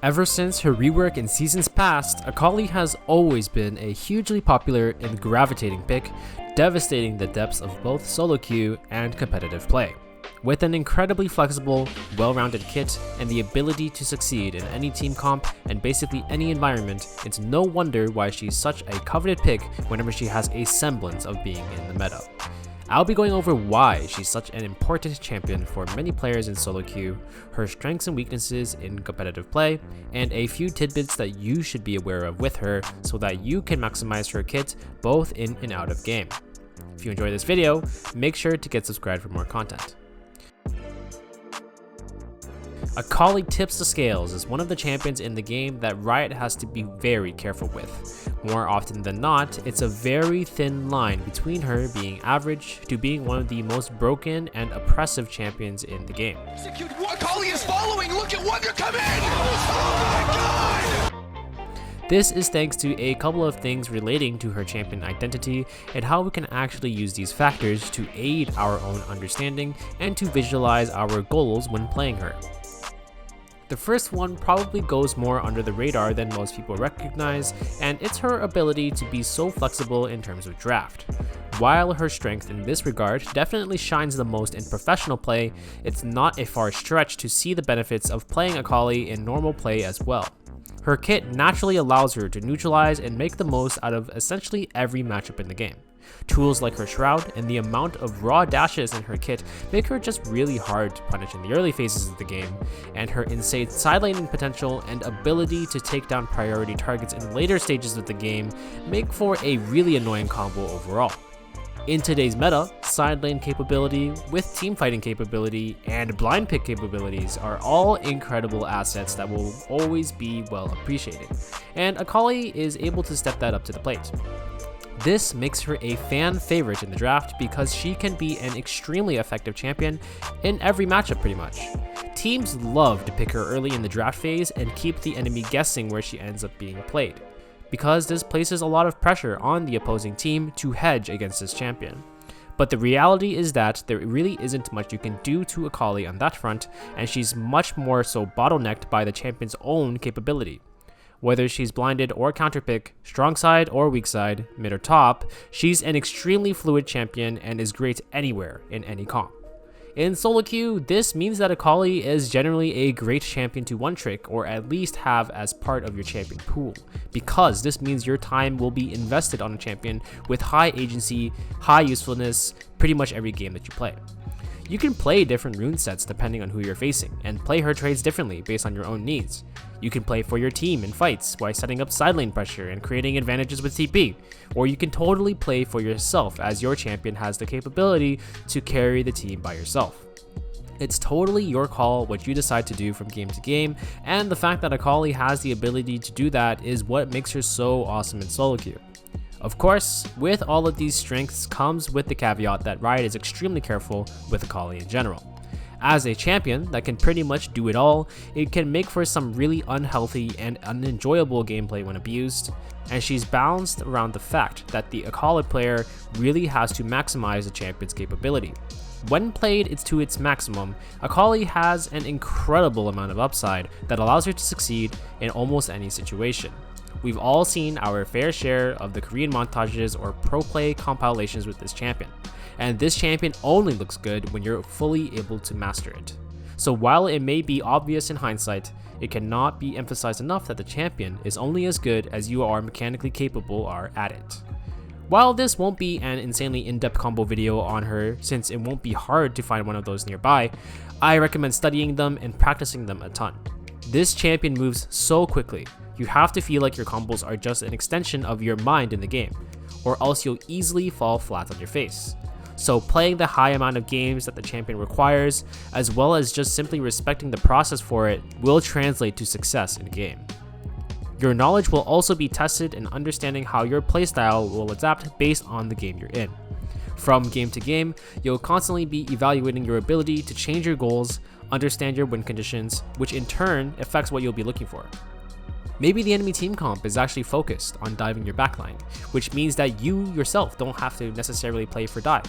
Ever since her rework in seasons past, Akali has always been a hugely popular and gravitating pick, devastating the depths of both solo queue and competitive play. With an incredibly flexible, well-rounded kit and the ability to succeed in any team comp and basically any environment, it's no wonder why she's such a coveted pick whenever she has a semblance of being in the meta. I'll be going over why she's such an important champion for many players in solo queue, her strengths and weaknesses in competitive play, and a few tidbits that you should be aware of with her so that you can maximize her kit both in and out of game. If you enjoy this video, make sure to get subscribed for more content. Akali tips the scales as one of the champions in the game that Riot has to be very careful with. More often than not, it's a very thin line between her being average to being one of the most broken and oppressive champions in the game. Execute what Akali is following! Look at Wonder come in! Oh my god! This is thanks to a couple of things relating to her champion identity and how we can actually use these factors to aid our own understanding and to visualize our goals when playing her. The first one probably goes more under the radar than most people recognize, and it's her ability to be so flexible in terms of draft. While her strength in this regard definitely shines the most in professional play, it's not a far stretch to see the benefits of playing Akali in normal play as well. Her kit naturally allows her to neutralize and make the most out of essentially every matchup in the game. Tools like her shroud and the amount of raw dashes in her kit make her just really hard to punish in the early phases of the game, and her insane side laning potential and ability to take down priority targets in later stages of the game make for a really annoying combo overall. In today's meta, side lane capability with teamfighting capability and blind pick capabilities are all incredible assets that will always be well appreciated, and Akali is able to step that up to the plate. This makes her a fan favorite in the draft because she can be an extremely effective champion in every matchup pretty much. Teams love to pick her early in the draft phase and keep the enemy guessing where she ends up being played, because this places a lot of pressure on the opposing team to hedge against this champion. But the reality is that there really isn't much you can do to Akali on that front, and she's much more so bottlenecked by the champion's own capability. Whether she's blinded or counterpick, strong side or weak side, mid or top, she's an extremely fluid champion and is great anywhere in any comp. In solo queue, this means that Akali is generally a great champion to one trick or at least have as part of your champion pool, because this means your time will be invested on a champion with high agency, high usefulness, pretty much every game that you play. You can play different rune sets depending on who you're facing, and play her trades differently based on your own needs. You can play for your team in fights by setting up side lane pressure and creating advantages with TP, or you can totally play for yourself as your champion has the capability to carry the team by yourself. It's totally your call what you decide to do from game to game, and the fact that Akali has the ability to do that is what makes her so awesome in solo queue. Of course, with all of these strengths comes with the caveat that Riot is extremely careful with Akali in general. As a champion that can pretty much do it all, it can make for some really unhealthy and unenjoyable gameplay when abused, and she's balanced around the fact that the Akali player really has to maximize the champion's capability. When played it's to its maximum, Akali has an incredible amount of upside that allows her to succeed in almost any situation. We've all seen our fair share of the Korean montages or pro play compilations with this champion, and this champion only looks good when you're fully able to master it. So while it may be obvious in hindsight, it cannot be emphasized enough that the champion is only as good as you are mechanically capable are at it. While this won't be an insanely in-depth combo video on her, since it won't be hard to find one of those nearby, I recommend studying them and practicing them a ton. This champion moves so quickly, you have to feel like your combos are just an extension of your mind in the game, or else you'll easily fall flat on your face. So playing the high amount of games that the champion requires, as well as just simply respecting the process for it, will translate to success in game. Your knowledge will also be tested in understanding how your playstyle will adapt based on the game you're in. From game to game, you'll constantly be evaluating your ability to change your goals, understand your win conditions, which in turn affects what you'll be looking for. Maybe the enemy team comp is actually focused on diving your backline, which means that you yourself don't have to necessarily play for dive.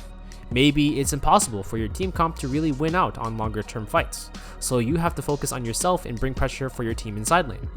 Maybe it's impossible for your team comp to really win out on longer term fights, so you have to focus on yourself and bring pressure for your team in side lane.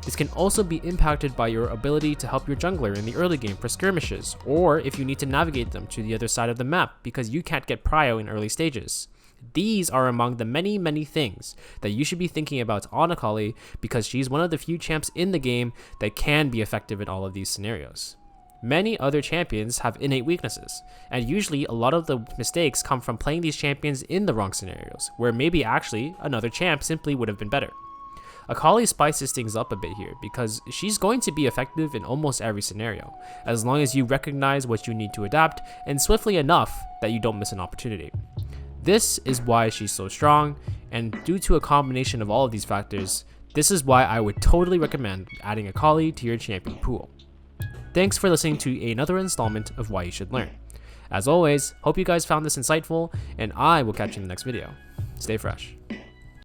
This can also be impacted by your ability to help your jungler in the early game for skirmishes, or if you need to navigate them to the other side of the map because you can't get prio in early stages. These are among the many things that you should be thinking about on Akali, because she's one of the few champs in the game that can be effective in all of these scenarios. Many other champions have innate weaknesses, and usually a lot of the mistakes come from playing these champions in the wrong scenarios, where maybe actually another champ simply would have been better. Akali spices things up a bit here because she's going to be effective in almost every scenario, as long as you recognize what you need to adapt and swiftly enough that you don't miss an opportunity. This is why she's so strong, and due to a combination of all of these factors, this is why I would totally recommend adding Akali to your champion pool. Thanks for listening to another installment of Why You Should Learn. As always, hope you guys found this insightful, and I will catch you in the next video. Stay fresh.